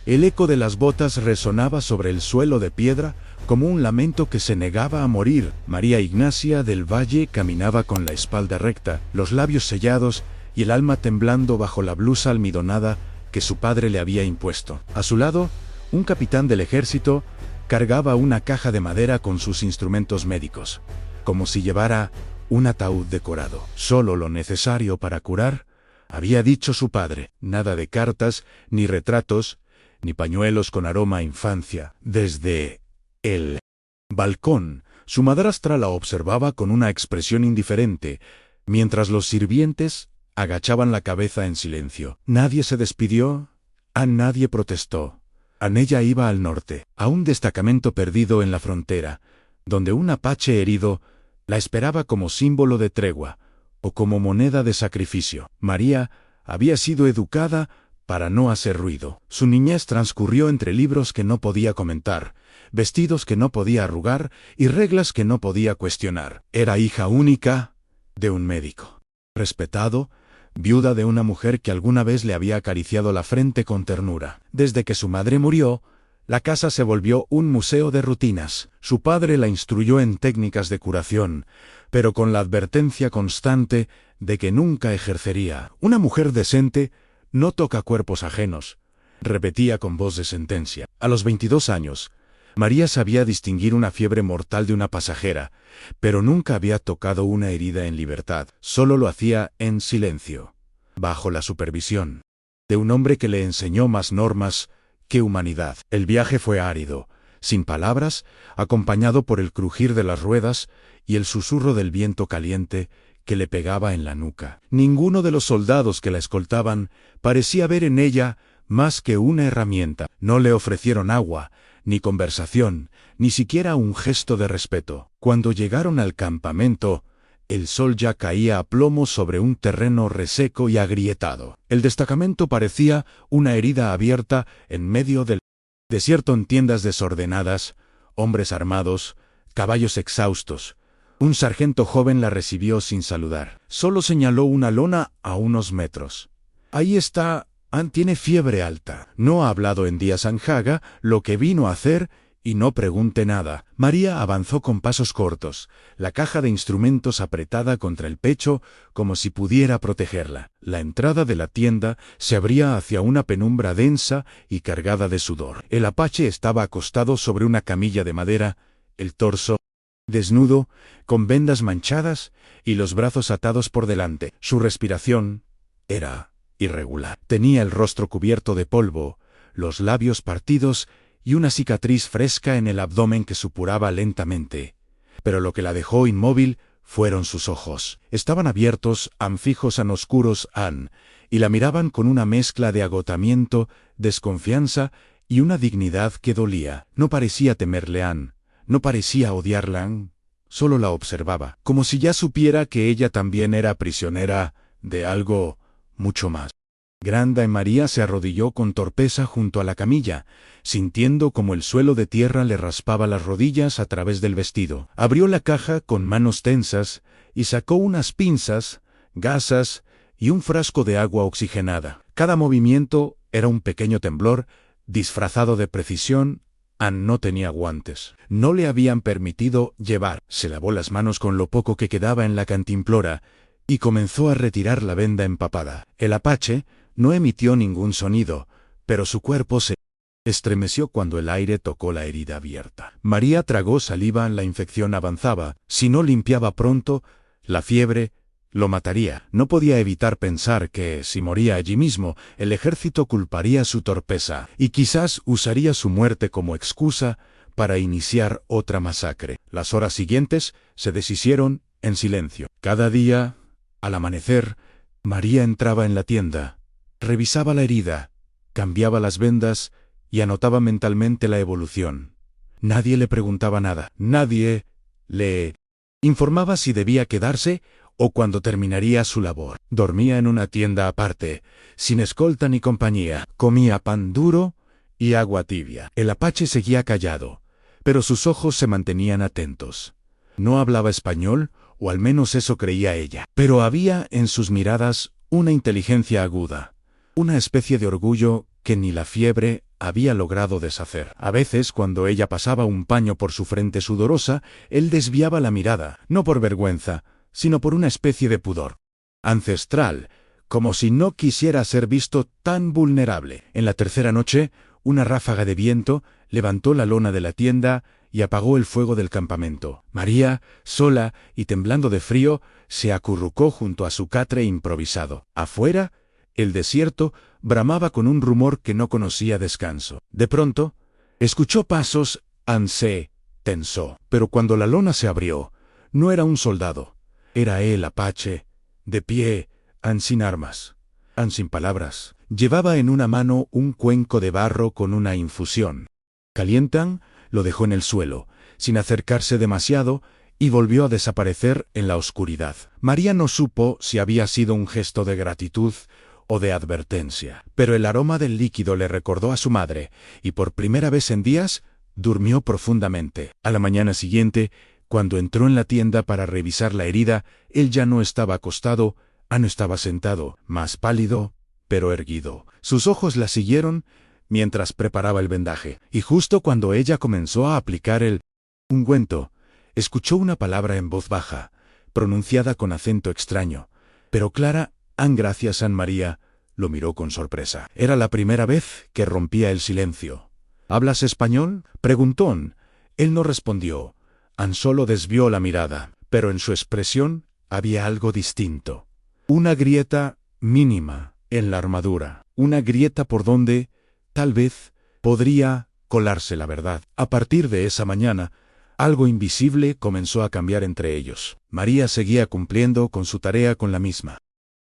El eco de las botas resonaba sobre el suelo de piedra como un lamento que se negaba a morir. María Ignacia del Valle caminaba con la espalda recta, los labios sellados y el alma temblando bajo la blusa almidonada que su padre le había impuesto. A su lado, un capitán del ejército cargaba una caja de madera con sus instrumentos médicos, como si llevara un ataúd decorado. Solo lo necesario para curar, había dicho su padre. Nada de cartas, ni retratos, ni pañuelos con aroma a infancia. Desde el balcón, su madrastra la observaba con una expresión indiferente, mientras los sirvientes agachaban la cabeza en silencio. Nadie se despidió, nadie protestó. Ella iba al norte, a un destacamento perdido en la frontera, donde un apache herido la esperaba como símbolo de tregua, o como moneda de sacrificio. María había sido educada para no hacer ruido. Su niñez transcurrió entre libros que no podía comentar, vestidos que no podía arrugar y reglas que no podía cuestionar. Era hija única de un médico respetado, viuda de una mujer que alguna vez le había acariciado la frente con ternura. Desde que su madre murió, la casa se volvió un museo de rutinas. Su padre la instruyó en técnicas de curación, pero con la advertencia constante de que nunca ejercería. Una mujer decente no toca cuerpos ajenos, repetía con voz de sentencia. A los 22 años, María sabía distinguir una fiebre mortal de una pasajera, pero nunca había tocado una herida en libertad. Solo lo hacía en silencio, bajo la supervisión de un hombre que le enseñó más normas que humanidad. El viaje fue árido, sin palabras, acompañado por el crujir de las ruedas y el susurro del viento caliente que le pegaba en la nuca. Ninguno de los soldados que la escoltaban parecía ver en ella más que una herramienta. No le ofrecieron agua, ni conversación, ni siquiera un gesto de respeto. Cuando llegaron al campamento, el sol ya caía a plomo sobre un terreno reseco y agrietado. El destacamento parecía una herida abierta en medio del desierto, en tiendas desordenadas, hombres armados, caballos exhaustos. Un sargento joven la recibió sin saludar. Solo señaló una lona a unos metros. Ahí está. Tiene fiebre alta. No ha hablado en días. Haga lo que vino a hacer y no pregunte nada. María avanzó con pasos cortos, la caja de instrumentos apretada contra el pecho como si pudiera protegerla. La entrada de la tienda se abría hacia una penumbra densa y cargada de sudor. El apache estaba acostado sobre una camilla de madera, el torso desnudo, con vendas manchadas y los brazos atados por delante. Su respiración era irregular. Tenía el rostro cubierto de polvo, los labios partidos y una cicatriz fresca en el abdomen que supuraba lentamente. Pero lo que la dejó inmóvil fueron sus ojos. Estaban abiertos, fijos, oscuros, y la miraban con una mezcla de agotamiento, desconfianza y una dignidad que dolía. No parecía temerle no parecía odiarla, solo la observaba, como si ya supiera que ella también era prisionera de algo mucho más grande. María se arrodilló con torpeza junto a la camilla, sintiendo como el suelo de tierra le raspaba las rodillas a través del vestido. Abrió la caja con manos tensas y sacó unas pinzas, gasas y un frasco de agua oxigenada. Cada movimiento era un pequeño temblor, disfrazado de precisión. No tenía guantes. No le habían permitido llevar. Se lavó las manos con lo poco que quedaba en la cantimplora y comenzó a retirar la venda empapada. El apache no emitió ningún sonido, pero su cuerpo se estremeció cuando el aire tocó la herida abierta. María tragó saliva. La infección avanzaba. Si no limpiaba pronto, la fiebre lo mataría. No podía evitar pensar que, si moría allí mismo, el ejército culparía su torpeza y quizás usaría su muerte como excusa para iniciar otra masacre. Las horas siguientes se deshicieron en silencio. Cada día, al amanecer, María entraba en la tienda, revisaba la herida, cambiaba las vendas y anotaba mentalmente la evolución. Nadie le preguntaba nada. Nadie le informaba si debía quedarse o cuando terminaría su labor. Dormía en una tienda aparte, sin escolta ni compañía. Comía pan duro y agua tibia. El apache seguía callado, pero sus ojos se mantenían atentos. No hablaba español, o al menos eso creía ella. Pero había en sus miradas una inteligencia aguda, una especie de orgullo que ni la fiebre había logrado deshacer. A veces, cuando ella pasaba un paño por su frente sudorosa, él desviaba la mirada, no por vergüenza, sino por una especie de pudor ancestral, como si no quisiera ser visto tan vulnerable. En la tercera noche, una ráfaga de viento levantó la lona de la tienda y apagó el fuego del campamento. María, sola y temblando de frío, se acurrucó junto a su catre improvisado. Afuera, el desierto bramaba con un rumor que no conocía descanso. De pronto, escuchó pasos, se tensó. Pero cuando la lona se abrió, no era un soldado. Era él, apache, de pie, sin armas, sin palabras. Llevaba en una mano un cuenco de barro con una infusión. Calientan lo dejó en el suelo, sin acercarse demasiado, y volvió a desaparecer en la oscuridad. María no supo si había sido un gesto de gratitud o de advertencia, pero el aroma del líquido le recordó a su madre, y por primera vez en días, durmió profundamente. A la mañana siguiente, cuando entró en la tienda para revisar la herida, él ya no estaba acostado, no estaba sentado, más pálido, pero erguido. Sus ojos la siguieron mientras preparaba el vendaje, y justo cuando ella comenzó a aplicar el ungüento, escuchó una palabra en voz baja, pronunciada con acento extraño, pero clara. Gracias, San María, lo miró con sorpresa. Era la primera vez que rompía el silencio. ¿Hablas español?, preguntó. Él no respondió. Solo desvió la mirada, pero en su expresión había algo distinto. Una grieta mínima en la armadura, una grieta por donde, tal vez, podría colarse la verdad. A partir de esa mañana, algo invisible comenzó a cambiar entre ellos. María seguía cumpliendo con su tarea con la misma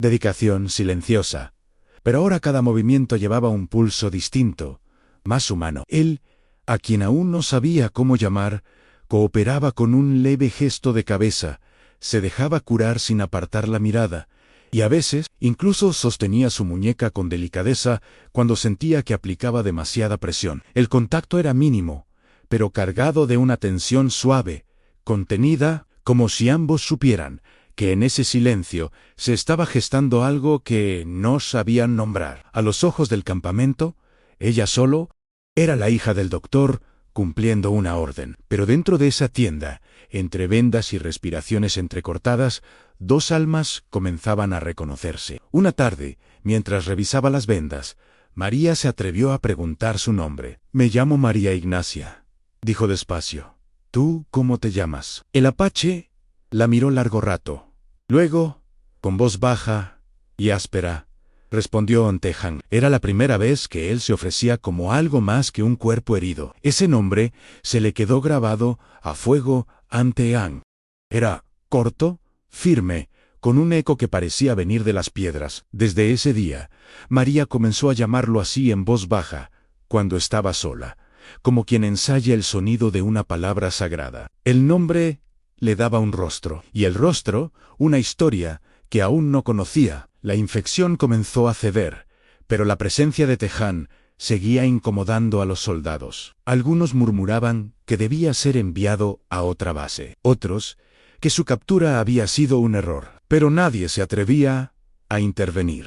dedicación silenciosa, pero ahora cada movimiento llevaba un pulso distinto, más humano. Él, a quien aún no sabía cómo llamar, cooperaba con un leve gesto de cabeza, se dejaba curar sin apartar la mirada, y a veces incluso sostenía su muñeca con delicadeza cuando sentía que aplicaba demasiada presión. El contacto era mínimo, pero cargado de una tensión suave, contenida, como si ambos supieran que en ese silencio se estaba gestando algo que no sabían nombrar. A los ojos del campamento, ella solo era la hija del doctor cumpliendo una orden. Pero dentro de esa tienda, entre vendas y respiraciones entrecortadas, dos almas comenzaban a reconocerse. Una tarde, mientras revisaba las vendas, María se atrevió a preguntar su nombre. «Me llamo María Ignacia», dijo despacio. «¿Tú cómo te llamas?» El apache la miró largo rato. Luego, con voz baja y áspera, respondió Tejan. Era la primera vez que él se ofrecía como algo más que un cuerpo herido. Ese nombre se le quedó grabado a fuego ante An. Era corto, firme, con un eco que parecía venir de las piedras. Desde ese día, María comenzó a llamarlo así en voz baja, cuando estaba sola, como quien ensaya el sonido de una palabra sagrada. El nombre le daba un rostro, y el rostro, una historia que aún no conocía. La infección comenzó a ceder, pero la presencia de Tejan seguía incomodando a los soldados. Algunos murmuraban que debía ser enviado a otra base, otros que su captura había sido un error, pero nadie se atrevía a intervenir.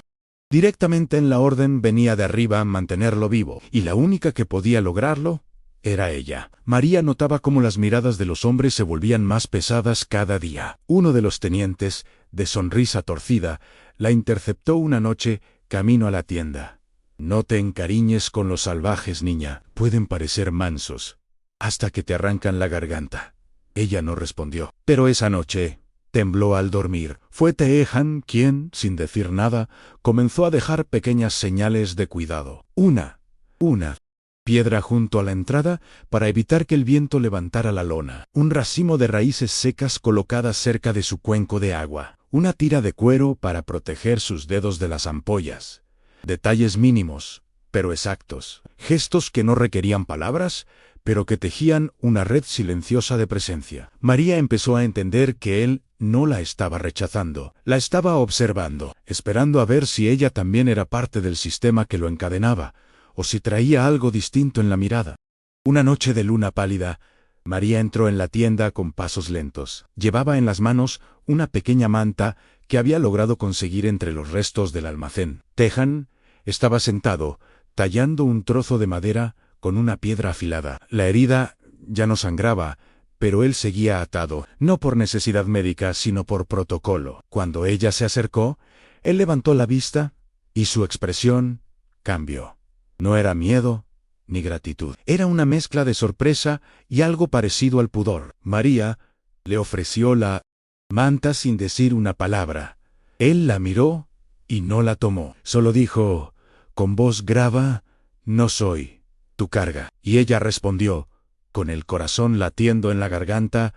Directamente en la orden venía de arriba mantenerlo vivo, y la única que podía lograrlo era ella. María notaba cómo las miradas de los hombres se volvían más pesadas cada día. Uno de los tenientes, de sonrisa torcida, la interceptó una noche camino a la tienda. «No te encariñes con los salvajes, niña. Pueden parecer mansos, hasta que te arrancan la garganta». Ella no respondió. Pero esa noche tembló al dormir. Fue Tejan quien, sin decir nada, comenzó a dejar pequeñas señales de cuidado. Una piedra junto a la entrada para evitar que el viento levantara la lona, un racimo de raíces secas colocadas cerca de su cuenco de agua, una tira de cuero para proteger sus dedos de las ampollas. Detalles mínimos, pero exactos, gestos que no requerían palabras, pero que tejían una red silenciosa de presencia. María empezó a entender que él no la estaba rechazando, la estaba observando, esperando a ver si ella también era parte del sistema que lo encadenaba, o si traía algo distinto en la mirada. Una noche de luna pálida, María entró en la tienda con pasos lentos. Llevaba en las manos una pequeña manta que había logrado conseguir entre los restos del almacén. Tejan estaba sentado, tallando un trozo de madera con una piedra afilada. La herida ya no sangraba, pero él seguía atado, no por necesidad médica, sino por protocolo. Cuando ella se acercó, él levantó la vista y su expresión cambió. No era miedo ni gratitud. Era una mezcla de sorpresa y algo parecido al pudor. María le ofreció la manta sin decir una palabra. Él la miró y no la tomó. Solo dijo, con voz grave, no soy tu carga. Y ella respondió, con el corazón latiendo en la garganta,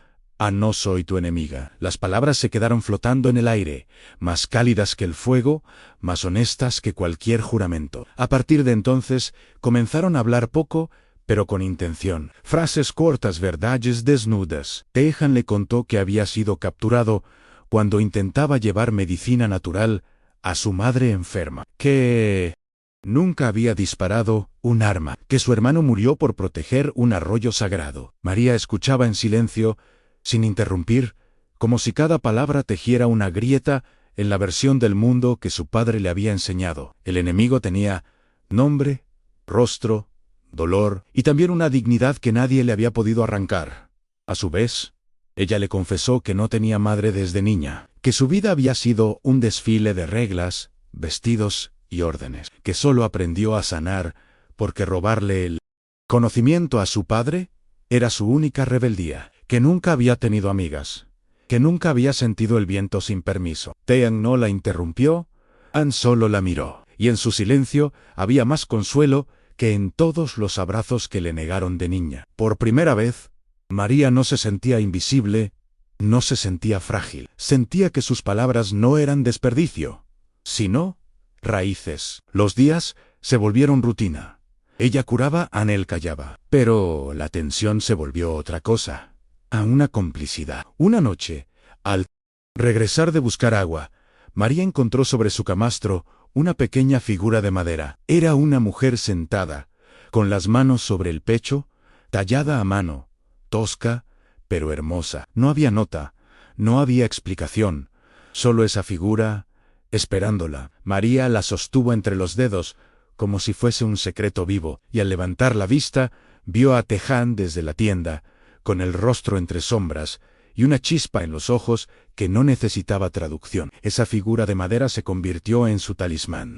no soy tu enemiga. Las palabras se quedaron flotando en el aire, más cálidas que el fuego, más honestas que cualquier juramento. A partir de entonces, comenzaron a hablar poco, pero con intención. Frases cortas, verdades desnudas. Tejan le contó que había sido capturado cuando intentaba llevar medicina natural a su madre enferma, que nunca había disparado un arma, que su hermano murió por proteger un arroyo sagrado. María escuchaba en silencio, sin interrumpir, como si cada palabra tejiera una grieta en la versión del mundo que su padre le había enseñado. El enemigo tenía nombre, rostro, dolor y también una dignidad que nadie le había podido arrancar. A su vez, ella le confesó que no tenía madre desde niña, que su vida había sido un desfile de reglas, vestidos y órdenes, que solo aprendió a sanar porque robarle el conocimiento a su padre era su única rebeldía, que nunca había tenido amigas, que nunca había sentido el viento sin permiso. Tean no la interrumpió, Ann solo la miró, y en su silencio había más consuelo que en todos los abrazos que le negaron de niña. Por primera vez, María no se sentía invisible, no se sentía frágil. Sentía que sus palabras no eran desperdicio, sino raíces. Los días se volvieron rutina. Ella curaba, Anel callaba. Pero la tensión se volvió otra cosa, a una complicidad. Una noche, al regresar de buscar agua, María encontró sobre su camastro una pequeña figura de madera. Era una mujer sentada, con las manos sobre el pecho, tallada a mano, tosca, pero hermosa. No había nota, no había explicación, solo esa figura, esperándola. María la sostuvo entre los dedos, como si fuese un secreto vivo, y al levantar la vista, vio a Tejan desde la tienda, con el rostro entre sombras, y una chispa en los ojos que no necesitaba traducción. Esa figura de madera se convirtió en su talismán.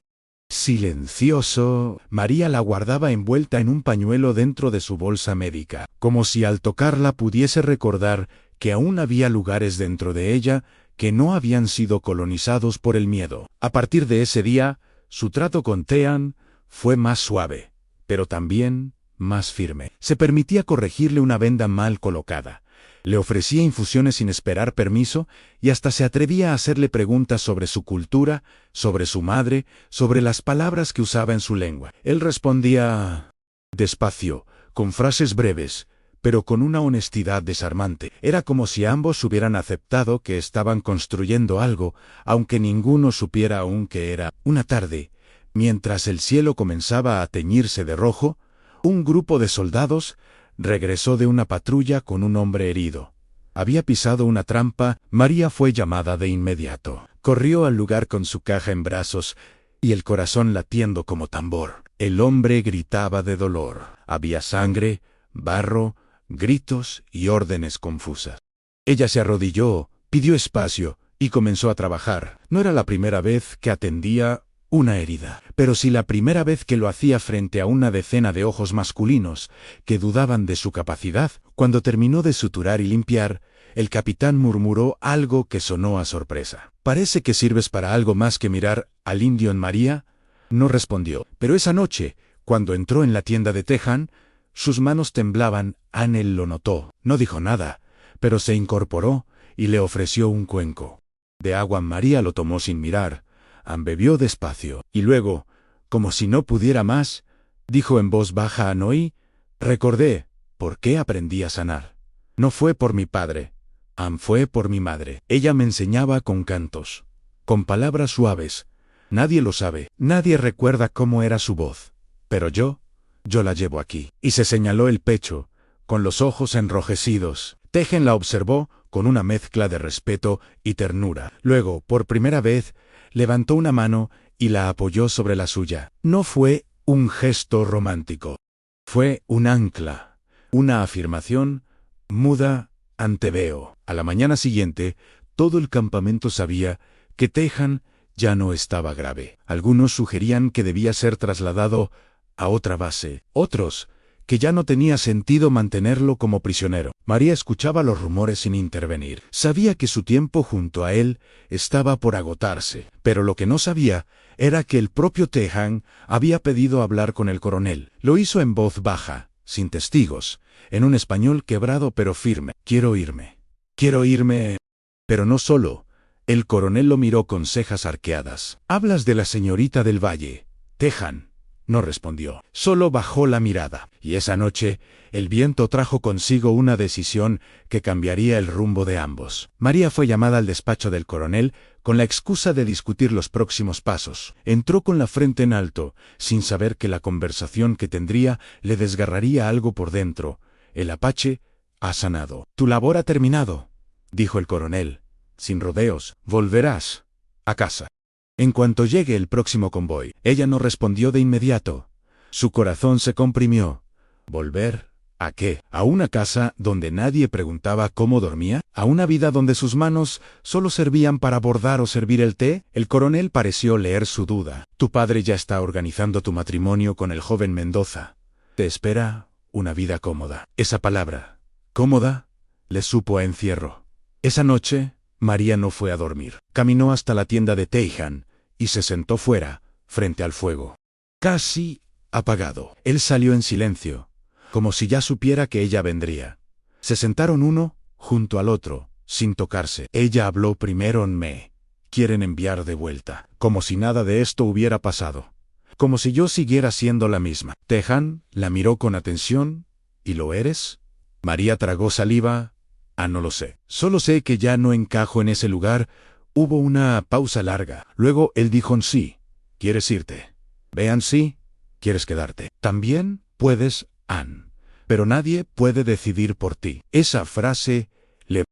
Silencioso, María la guardaba envuelta en un pañuelo dentro de su bolsa médica, como si al tocarla pudiese recordar que aún había lugares dentro de ella que no habían sido colonizados por el miedo. A partir de ese día, su trato con Tean fue más suave, pero también más firme. Se permitía corregirle una venda mal colocada. Le ofrecía infusiones sin esperar permiso y hasta se atrevía a hacerle preguntas sobre su cultura, sobre su madre, sobre las palabras que usaba en su lengua. Él respondía despacio, con frases breves, pero con una honestidad desarmante. Era como si ambos hubieran aceptado que estaban construyendo algo, aunque ninguno supiera aún qué era. Una tarde, mientras el cielo comenzaba a teñirse de rojo, un grupo de soldados regresó de una patrulla con un hombre herido. Había pisado una trampa. María fue llamada de inmediato. Corrió al lugar con su caja en brazos y el corazón latiendo como tambor. El hombre gritaba de dolor. Había sangre, barro, gritos y órdenes confusas. Ella se arrodilló, pidió espacio y comenzó a trabajar. No era la primera vez que atendía una herida, pero sí la primera vez que lo hacía frente a una decena de ojos masculinos que dudaban de su capacidad. Cuando terminó de suturar y limpiar, el capitán murmuró algo que sonó a sorpresa. «¿Parece que sirves para algo más que mirar al indio en María?» No respondió, pero esa noche, cuando entró en la tienda de Tejan, sus manos temblaban. Anel lo notó. No dijo nada, pero se incorporó y le ofreció un cuenco de agua. María lo tomó sin mirar. Ann bebió despacio, y luego, como si no pudiera más, dijo en voz baja a Noé: «Recordé por qué aprendí a sanar. No fue por mi padre, Ann, fue por mi madre. Ella me enseñaba con cantos, con palabras suaves. Nadie lo sabe, nadie recuerda cómo era su voz, pero yo la llevo aquí». Y se señaló el pecho, con los ojos enrojecidos. Tejan la observó con una mezcla de respeto y ternura. Luego, por primera vez, levantó una mano y la apoyó sobre la suya. No fue un gesto romántico. Fue un ancla, una afirmación muda ante Veo. A la mañana siguiente, todo el campamento sabía que Tejan ya no estaba grave. Algunos sugerían que debía ser trasladado a otra base, otros que ya no tenía sentido mantenerlo como prisionero. María escuchaba los rumores sin intervenir. Sabía que su tiempo junto a él estaba por agotarse, pero lo que no sabía era que el propio Tejan había pedido hablar con el coronel. Lo hizo en voz baja, sin testigos, en un español quebrado pero firme. Quiero irme. Quiero irme. Pero no solo. El coronel lo miró con cejas arqueadas. ¿Hablas de la señorita del Valle, Tejan? No respondió. Solo bajó la mirada. Y esa noche, el viento trajo consigo una decisión que cambiaría el rumbo de ambos. María fue llamada al despacho del coronel con la excusa de discutir los próximos pasos. Entró con la frente en alto, sin saber que la conversación que tendría le desgarraría algo por dentro. El apache ha sanado. Tu labor ha terminado, dijo el coronel. Sin rodeos, volverás a casa en cuanto llegue el próximo convoy. Ella no respondió de inmediato. Su corazón se comprimió. ¿Volver a qué? ¿A una casa donde nadie preguntaba cómo dormía? ¿A una vida donde sus manos solo servían para bordar o servir el té? El coronel pareció leer su duda. Tu padre ya está organizando tu matrimonio con el joven Mendoza. Te espera una vida cómoda. Esa palabra, cómoda, le supo a encierro. Esa noche, María no fue a dormir. Caminó hasta la tienda de Tejan y se sentó fuera, frente al fuego. Casi apagado. Él salió en silencio, como si ya supiera que ella vendría. Se sentaron uno junto al otro, sin tocarse. Ella habló primero. Me quieren enviar de vuelta, como si nada de esto hubiera pasado. Como si yo siguiera siendo la misma. Tejan la miró con atención. ¿Y lo eres? María tragó saliva. No lo sé. Solo sé que ya no encajo en ese lugar. Hubo una pausa larga. Luego él dijo sí. ¿Quieres irte? Vean sí. ¿Quieres quedarte? También puedes, Ann. Pero nadie puede decidir por ti. Esa frase le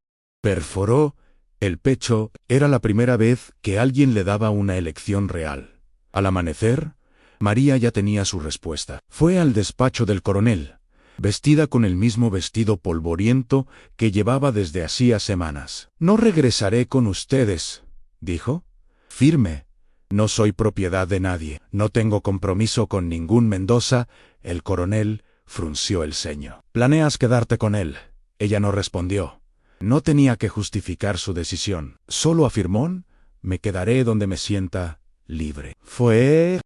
perforó el pecho. Era la primera vez que alguien le daba una elección real. Al amanecer, María ya tenía su respuesta. Fue al despacho del coronel, vestida con el mismo vestido polvoriento que llevaba desde hacía semanas. No regresaré con ustedes, dijo. Firme. No soy propiedad de nadie. No tengo compromiso con ningún Mendoza. El coronel frunció el ceño. ¿Planeas quedarte con él? Ella no respondió. No tenía que justificar su decisión. Solo afirmó: me quedaré donde me sienta libre. Fue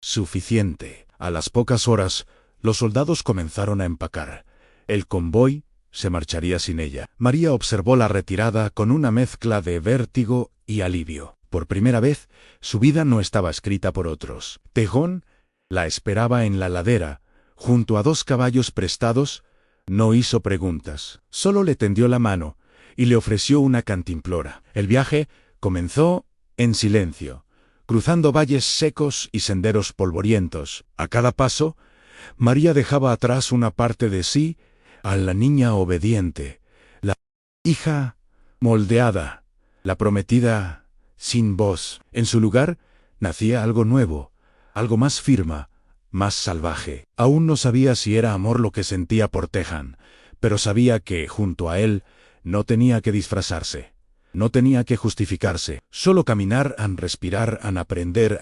suficiente. A las pocas horas, los soldados comenzaron a empacar. El convoy se marcharía sin ella. María observó la retirada con una mezcla de vértigo y alivio. Por primera vez, su vida no estaba escrita por otros. Tejon la esperaba en la ladera, junto a 2 caballos prestados. No hizo preguntas, solo le tendió la mano y le ofreció una cantimplora. El viaje comenzó en silencio, cruzando valles secos y senderos polvorientos. A cada paso, María dejaba atrás una parte de sí, a la niña obediente, la hija moldeada, la prometida sin voz. En su lugar, nacía algo nuevo, algo más firme, más salvaje. Aún no sabía si era amor lo que sentía por Tejan, pero sabía que, junto a él, no tenía que disfrazarse, no tenía que justificarse, solo caminar, respirar, aprender,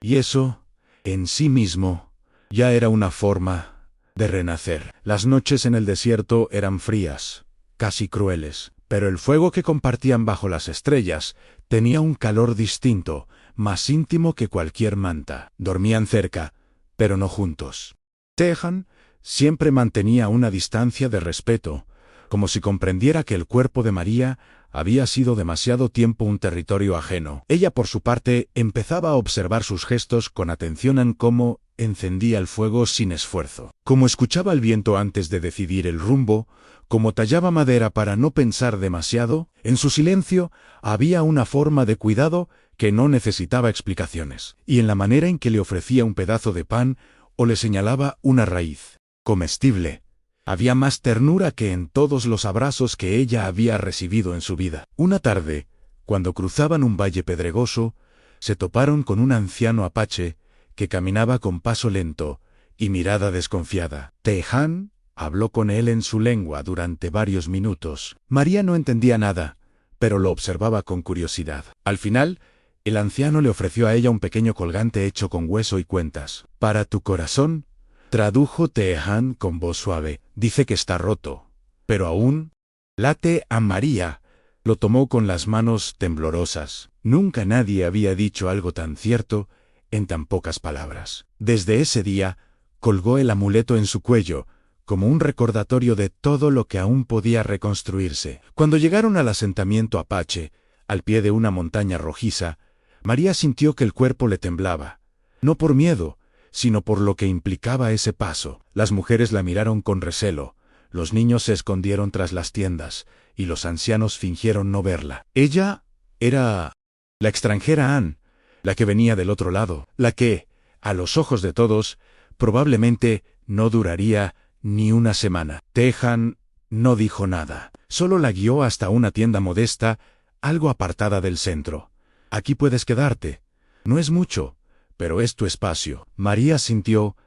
y eso, en sí mismo, ya era una forma de renacer. Las noches en el desierto eran frías, casi crueles, pero el fuego que compartían bajo las estrellas tenía un calor distinto, más íntimo que cualquier manta. Dormían cerca, pero no juntos. Tejan siempre mantenía una distancia de respeto, como si comprendiera que el cuerpo de María había sido demasiado tiempo un territorio ajeno. Ella, por su parte, empezaba a observar sus gestos con atención en cómo encendía el fuego sin esfuerzo, cómo escuchaba el viento antes de decidir el rumbo, cómo tallaba madera para no pensar demasiado. En su silencio había una forma de cuidado que no necesitaba explicaciones, y en la manera en que le ofrecía un pedazo de pan o le señalaba una raíz comestible, había más ternura que en todos los abrazos que ella había recibido en su vida. Una tarde, cuando cruzaban un valle pedregoso, se toparon con un anciano apache que caminaba con paso lento y mirada desconfiada. Tehan habló con él en su lengua durante varios minutos. María no entendía nada, pero lo observaba con curiosidad. Al final, el anciano le ofreció a ella un pequeño colgante hecho con hueso y cuentas. «Para tu corazón», tradujo Tehan con voz suave. «Dice que está roto, pero aún late a María». Lo tomó con las manos temblorosas. Nunca nadie había dicho algo tan cierto en tan pocas palabras. Desde ese día, colgó el amuleto en su cuello, como un recordatorio de todo lo que aún podía reconstruirse. Cuando llegaron al asentamiento apache, al pie de una montaña rojiza, María sintió que el cuerpo le temblaba. No por miedo, sino por lo que implicaba ese paso. Las mujeres la miraron con recelo, los niños se escondieron tras las tiendas, y los ancianos fingieron no verla. Ella era la extranjera Anne, la que venía del otro lado, la que, a los ojos de todos, probablemente no duraría ni una semana. Tehan no dijo nada, solo la guió hasta una tienda modesta, algo apartada del centro. «Aquí puedes quedarte. No es mucho, pero es tu espacio». María sintió,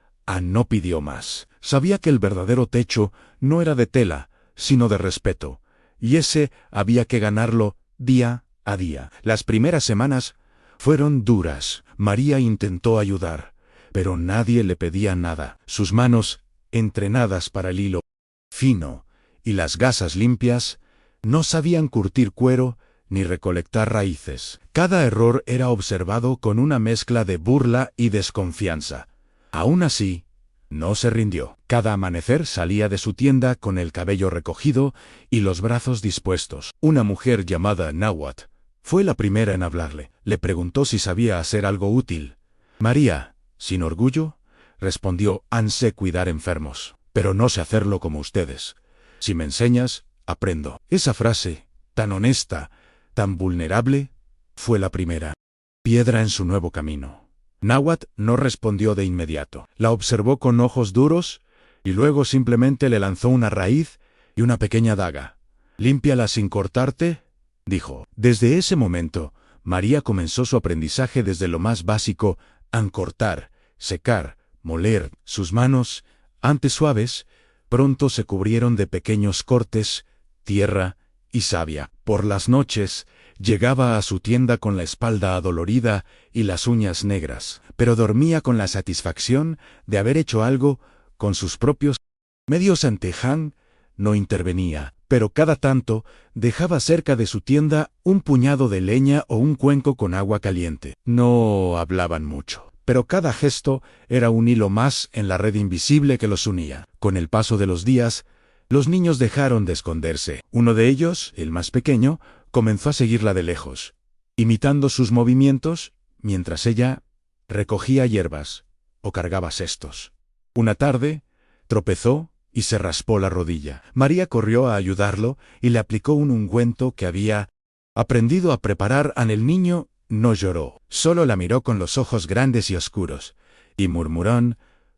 no pidió más. Sabía que el verdadero techo no era de tela, sino de respeto, y ese había que ganarlo día a día. Las primeras semanas fueron duras. María intentó ayudar, pero nadie le pedía nada. Sus manos, entrenadas para el hilo fino y las gasas limpias, no sabían curtir cuero ni recolectar raíces. Cada error era observado con una mezcla de burla y desconfianza. Aún así, no se rindió. Cada amanecer salía de su tienda con el cabello recogido y los brazos dispuestos. Una mujer llamada Nawat fue la primera en hablarle. Le preguntó si sabía hacer algo útil. María, sin orgullo, respondió: «Sé cuidar enfermos, pero no sé hacerlo como ustedes. Si me enseñas, aprendo». Esa frase, tan honesta, tan vulnerable, fue la primera piedra en su nuevo camino. Nawat no respondió de inmediato. La observó con ojos duros y luego simplemente le lanzó una raíz y una pequeña daga. «Límpiala sin cortarte», dijo. Desde ese momento, María comenzó su aprendizaje desde lo más básico: cortar, secar, moler. Sus manos, antes suaves, pronto se cubrieron de pequeños cortes, tierra y savia. Por las noches, llegaba a su tienda con la espalda adolorida y las uñas negras, pero dormía con la satisfacción de haber hecho algo con sus propios medios. Tehan no intervenía, pero cada tanto dejaba cerca de su tienda un puñado de leña o un cuenco con agua caliente. No hablaban mucho, pero cada gesto era un hilo más en la red invisible que los unía. Con el paso de los días, los niños dejaron de esconderse. Uno de ellos, el más pequeño, comenzó a seguirla de lejos, imitando sus movimientos mientras ella recogía hierbas o cargaba cestos. Una tarde, tropezó y se raspó la rodilla. María corrió a ayudarlo y le aplicó un ungüento que había aprendido a preparar. El niño no lloró, solo la miró con los ojos grandes y oscuros, y murmuró: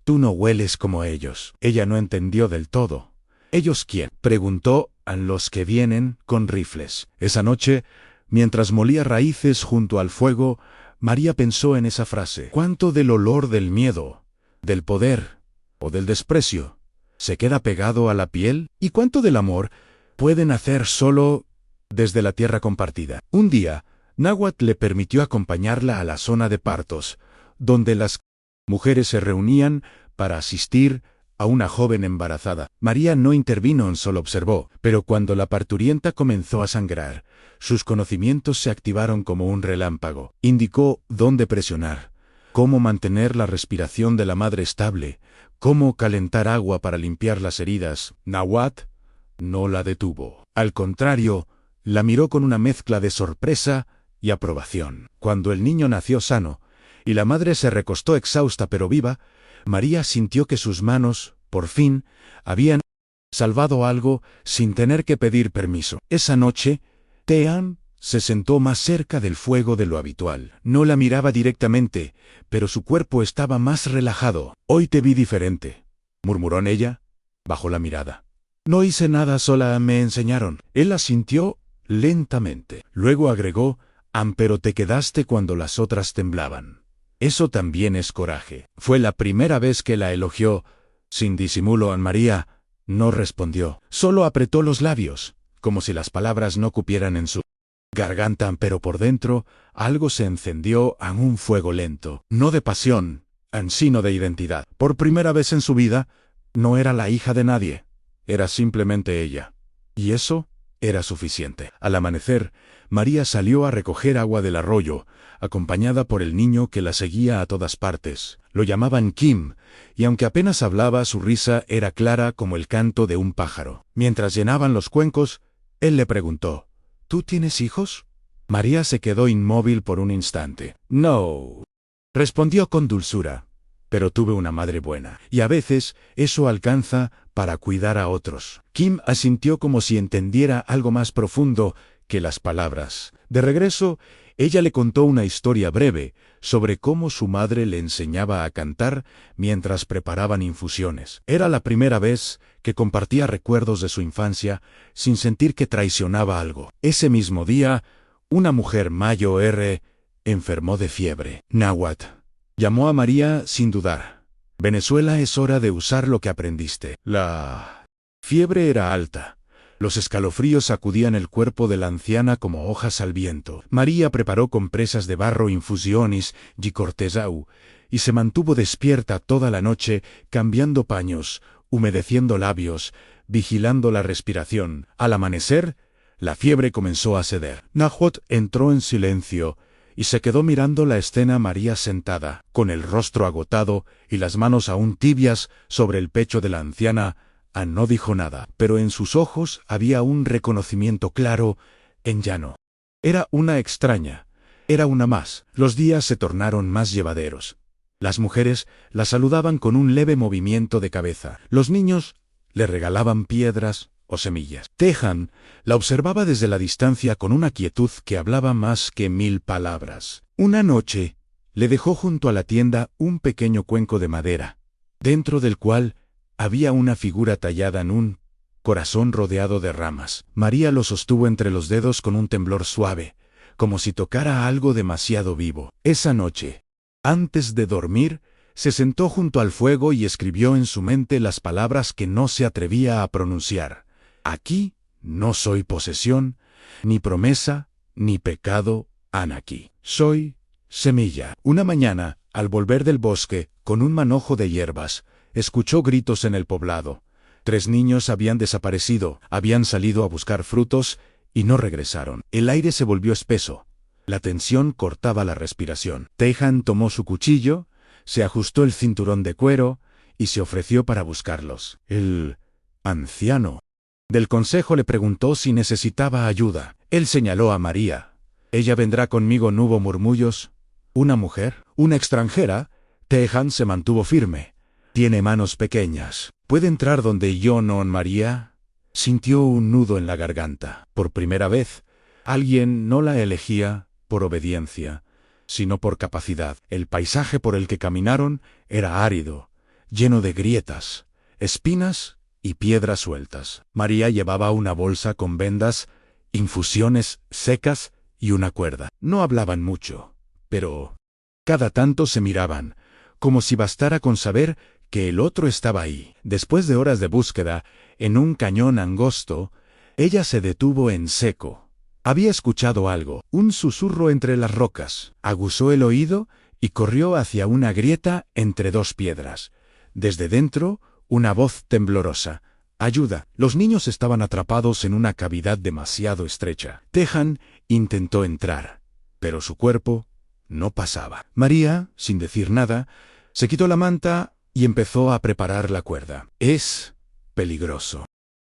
«Tú no hueles como ellos». Ella no entendió del todo. «¿Ellos quién?», preguntó. «A los que vienen con rifles». Esa noche, mientras molía raíces junto al fuego, María pensó en esa frase. ¿Cuánto del olor del miedo, del poder o del desprecio se queda pegado a la piel? ¿Y cuánto del amor pueden hacer solo desde la tierra compartida? Un día, Nawat le permitió acompañarla a la zona de partos, donde las mujeres se reunían para asistir a una joven embarazada. María no intervino, solo observó, pero cuando la parturienta comenzó a sangrar, sus conocimientos se activaron como un relámpago. Indicó dónde presionar, cómo mantener la respiración de la madre estable, cómo calentar agua para limpiar las heridas. Nawat no la detuvo. Al contrario, la miró con una mezcla de sorpresa y aprobación. Cuando el niño nació sano y la madre se recostó exhausta pero viva, María sintió que sus manos, por fin, habían salvado algo sin tener que pedir permiso. Esa noche, Tehan se sentó más cerca del fuego de lo habitual. No la miraba directamente, pero su cuerpo estaba más relajado. «Hoy te vi diferente», murmuró ella, bajo la mirada. «No hice nada, sola me enseñaron». Él asintió lentamente. Luego agregó: «Pero te quedaste cuando las otras temblaban». Eso también es coraje. Fue la primera vez que la elogió. Sin disimulo, Anne María no respondió. Solo apretó los labios, como si las palabras no cupieran en su garganta, pero por dentro algo se encendió en un fuego lento, no de pasión, sino de identidad. Por primera vez en su vida, no era la hija de nadie, era simplemente ella. Y eso era suficiente. Al amanecer, María salió a recoger agua del arroyo, acompañada por el niño que la seguía a todas partes. Lo llamaban Kim, y aunque apenas hablaba, su risa era clara como el canto de un pájaro. Mientras llenaban los cuencos, él le preguntó: ¿Tú tienes hijos? María se quedó inmóvil por un instante. No, respondió con dulzura, pero tuve una madre buena, y a veces eso alcanza para cuidar a otros. Kim asintió como si entendiera algo más profundo que las palabras. De regreso, ella le contó una historia breve sobre cómo su madre le enseñaba a cantar mientras preparaban infusiones. Era la primera vez que compartía recuerdos de su infancia sin sentir que traicionaba algo. Ese mismo día, una mujer mayor enfermó de fiebre. Náhuatl llamó a María sin dudar. Venezuela, es hora de usar lo que aprendiste. La fiebre era alta. Los escalofríos sacudían el cuerpo de la anciana como hojas al viento. María preparó compresas de barro, infusiones y cortesau, y se mantuvo despierta toda la noche, cambiando paños, humedeciendo labios, vigilando la respiración. Al amanecer, la fiebre comenzó a ceder. Náhuatl entró en silencio y se quedó mirando la escena. María sentada, con el rostro agotado y las manos aún tibias sobre el pecho de la anciana. No dijo nada, pero en sus ojos había un reconocimiento claro, en llano. Era una extraña, era una más. Los días se tornaron más llevaderos. Las mujeres la saludaban con un leve movimiento de cabeza. Los niños le regalaban piedras o semillas. Tejan la observaba desde la distancia con una quietud que hablaba más que 1000 palabras. Una noche, le dejó junto a la tienda un pequeño cuenco de madera, dentro del cual había una figura tallada en un corazón rodeado de ramas. María lo sostuvo entre los dedos con un temblor suave, como si tocara algo demasiado vivo. Esa noche, antes de dormir, se sentó junto al fuego y escribió en su mente las palabras que no se atrevía a pronunciar. Aquí no soy posesión, ni promesa, ni pecado, aquí. Soy semilla. Una mañana, al volver del bosque, con un manojo de hierbas, escuchó gritos en el poblado. 3 niños habían desaparecido, habían salido a buscar frutos y no regresaron. El aire se volvió espeso. La tensión cortaba la respiración. Tejan tomó su cuchillo, se ajustó el cinturón de cuero y se ofreció para buscarlos. El anciano del consejo le preguntó si necesitaba ayuda. Él señaló a María. Ella vendrá conmigo. No hubo murmullos. ¿Una mujer? ¿Una extranjera? Tejan se mantuvo firme. Tiene manos pequeñas. ¿Puede entrar donde yo no? María sintió un nudo en la garganta. Por primera vez, alguien no la elegía por obediencia, sino por capacidad. El paisaje por el que caminaron era árido, lleno de grietas, espinas y piedras sueltas. María llevaba una bolsa con vendas, infusiones secas y una cuerda. No hablaban mucho, pero cada tanto se miraban, como si bastara con saber que el otro estaba ahí. Después de horas de búsqueda, en un cañón angosto, ella se detuvo en seco. Había escuchado algo, un susurro entre las rocas. Aguzó el oído y corrió hacia una grieta entre 2 piedras. Desde dentro, una voz temblorosa: «¡Ayuda!». Los niños estaban atrapados en una cavidad demasiado estrecha. Tejan intentó entrar, pero su cuerpo no pasaba. María, sin decir nada, se quitó la manta y empezó a preparar la cuerda. «Es peligroso»,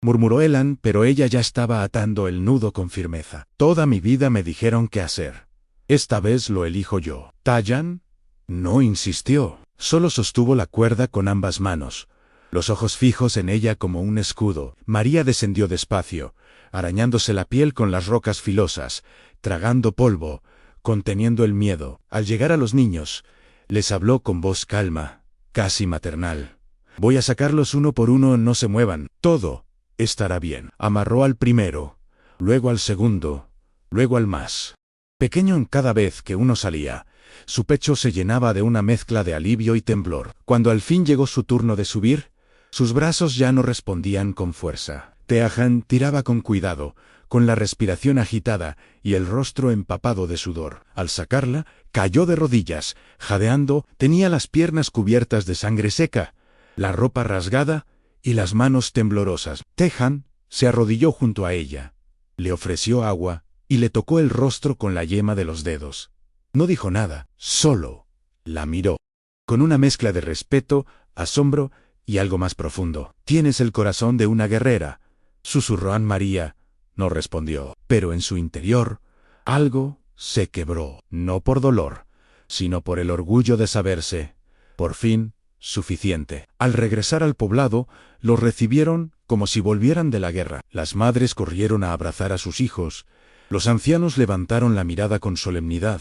murmuró Elan, pero ella ya estaba atando el nudo con firmeza. «Toda mi vida me dijeron qué hacer. Esta vez lo elijo yo». Tajan no insistió, solo sostuvo la cuerda con ambas manos, los ojos fijos en ella como un escudo. María descendió despacio, arañándose la piel con las rocas filosas, tragando polvo, conteniendo el miedo. Al llegar a los niños, les habló con voz calma, casi maternal. «Voy a sacarlos uno por uno, no se muevan. Todo estará bien». Amarró al primero, luego al segundo, luego al más pequeño. Cada vez que uno salía, Su pecho se llenaba de una mezcla de alivio y temblor. Cuando al fin llegó su turno de subir, sus brazos ya no respondían con fuerza. Teahan tiraba con cuidado, con la respiración agitada y el rostro empapado de sudor. Al sacarla, cayó de rodillas, jadeando, tenía las piernas cubiertas de sangre seca, la ropa rasgada y las manos temblorosas. Tejan se arrodilló junto a ella, le ofreció agua y le tocó el rostro con la yema de los dedos. No dijo nada, solo la miró, con una mezcla de respeto, asombro y algo más profundo. «Tienes el corazón de una guerrera», susurró Anne-María. No respondió, pero en su interior algo se quebró, no por dolor, sino por el orgullo de saberse, por fin, suficiente. Al regresar al poblado, los recibieron como si volvieran de la guerra. Las madres corrieron a abrazar a sus hijos, los ancianos levantaron la mirada con solemnidad,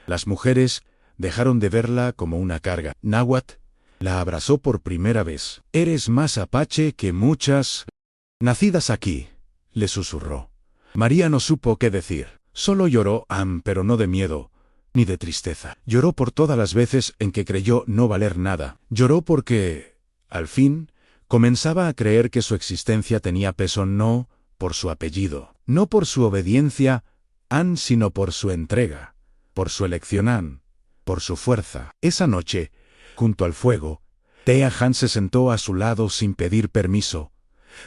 las mujeres dejaron de verla como una carga. Náhuatl la abrazó por primera vez. «Eres más apache que muchas nacidas aquí», le susurró. María no supo qué decir. Solo lloró, pero no de miedo, ni de tristeza. Lloró por todas las veces en que creyó no valer nada. Lloró porque, al fin, comenzaba a creer que su existencia tenía peso no por su apellido, no por su obediencia, sino por su entrega, por su elección, por su fuerza. Esa noche, junto al fuego, Teahan se sentó a su lado sin pedir permiso,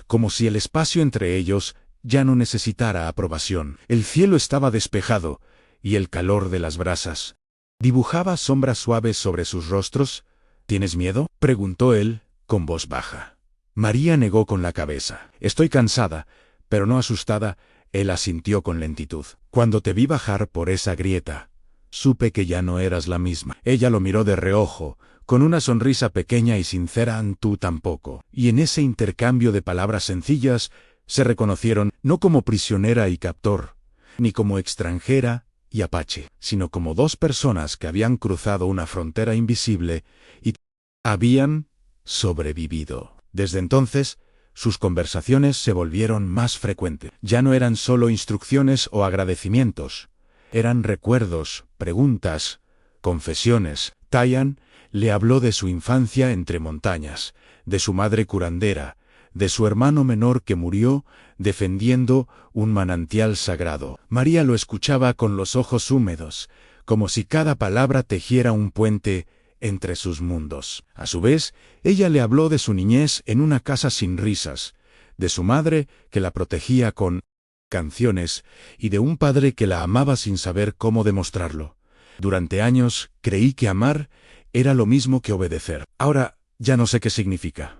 como si el espacio entre ellos ya no necesitara aprobación. El cielo estaba despejado, y el calor de las brasas dibujaba sombras suaves sobre sus rostros. «¿Tienes miedo?», preguntó él, con voz baja. María negó con la cabeza. «Estoy cansada, pero no asustada», él asintió con lentitud. «Cuando te vi bajar por esa grieta, supe que ya no eras la misma». Ella lo miró de reojo, con una sonrisa pequeña y sincera. «Tú tampoco». Y en ese intercambio de palabras sencillas, se reconocieron no como prisionera y captor, ni como extranjera y apache, sino como dos personas que habían cruzado una frontera invisible y habían sobrevivido. Desde entonces, sus conversaciones se volvieron más frecuentes. Ya no eran solo instrucciones o agradecimientos, eran recuerdos, preguntas, confesiones. Teahan le habló de su infancia entre montañas, de su madre curandera, de su hermano menor que murió defendiendo un manantial sagrado. María lo escuchaba con los ojos húmedos, como si cada palabra tejiera un puente entre sus mundos. A su vez, ella le habló de su niñez en una casa sin risas, de su madre que la protegía con canciones y de un padre que la amaba sin saber cómo demostrarlo. Durante años creí que amar era lo mismo que obedecer. Ahora ya no sé qué significa.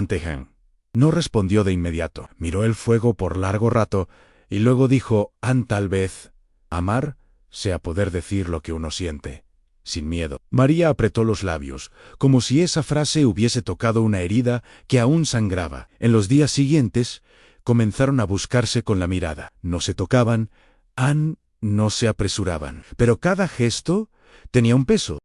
Teahan no respondió de inmediato. Miró el fuego por largo rato y luego dijo: «Tal vez amar sea poder decir lo que uno siente, sin miedo». María apretó los labios, como si esa frase hubiese tocado una herida que aún sangraba. En los días siguientes, comenzaron a buscarse con la mirada. No se tocaban, no se apresuraban, pero cada gesto tenía un peso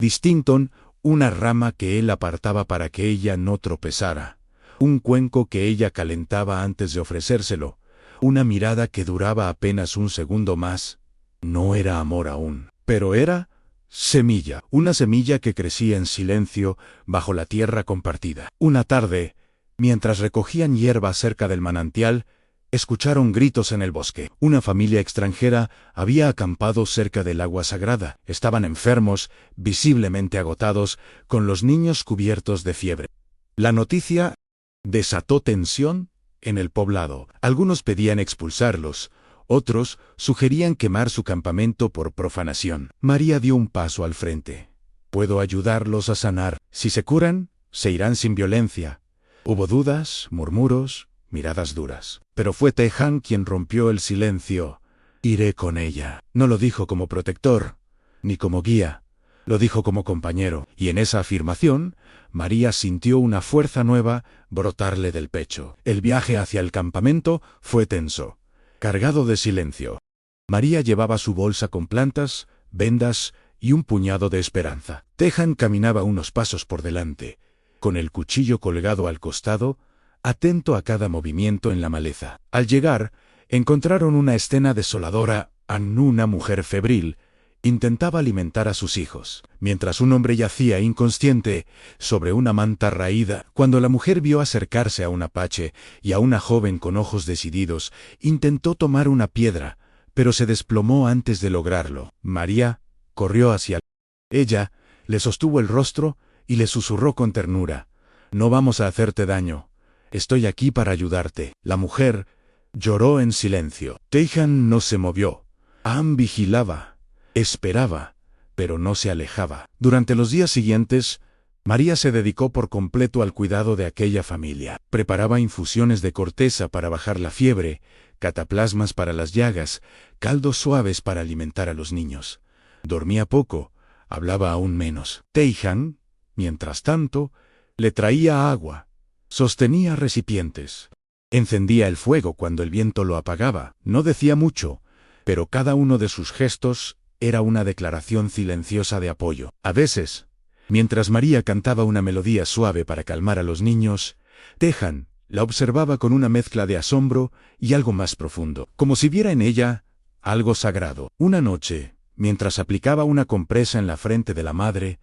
distinto, una rama que él apartaba para que ella no tropezara, un cuenco que ella calentaba antes de ofrecérselo, una mirada que duraba apenas un segundo más. No era amor aún, pero era semilla, una semilla que crecía en silencio bajo la tierra compartida. Una tarde, mientras recogían hierba cerca del manantial, escucharon gritos en el bosque. Una familia extranjera había acampado cerca del agua sagrada. Estaban enfermos, visiblemente agotados, con los niños cubiertos de fiebre. La noticia desató tensión en el poblado. Algunos pedían expulsarlos, otros sugerían quemar su campamento por profanación. María dio un paso al frente. «Puedo ayudarlos a sanar. Si se curan, se irán sin violencia». Hubo dudas, murmuros, miradas duras. Pero fue Teahan quien rompió el silencio. «Iré con ella». No lo dijo como protector, ni como guía. Lo dijo como compañero, y en esa afirmación, María sintió una fuerza nueva brotarle del pecho. El viaje hacia el campamento fue tenso, cargado de silencio. María llevaba su bolsa con plantas, vendas y un puñado de esperanza. Teahan caminaba unos pasos por delante, con el cuchillo colgado al costado, atento a cada movimiento en la maleza. Al llegar, encontraron una escena desoladora, una mujer febril, Intentaba alimentar a sus hijos, mientras un hombre yacía inconsciente sobre una manta raída. Cuando la mujer vio acercarse a un apache y a una joven con ojos decididos, intentó tomar una piedra, pero se desplomó antes de lograrlo. María corrió hacia ella, le sostuvo el rostro y le susurró con ternura: «No vamos a hacerte daño. Estoy aquí para ayudarte». La mujer lloró en silencio. Tejan no se movió. Am vigilaba. Esperaba, pero no se alejaba. Durante los días siguientes, María se dedicó por completo al cuidado de aquella familia. Preparaba infusiones de corteza para bajar la fiebre, cataplasmas para las llagas, caldos suaves para alimentar a los niños. Dormía poco, hablaba aún menos. Tejan, mientras tanto, le traía agua, sostenía recipientes, encendía el fuego cuando el viento lo apagaba. No decía mucho, pero cada uno de sus gestos era una declaración silenciosa de apoyo. A veces, mientras María cantaba una melodía suave para calmar a los niños, Tejan la observaba con una mezcla de asombro y algo más profundo, como si viera en ella algo sagrado. Una noche, mientras aplicaba una compresa en la frente de la madre,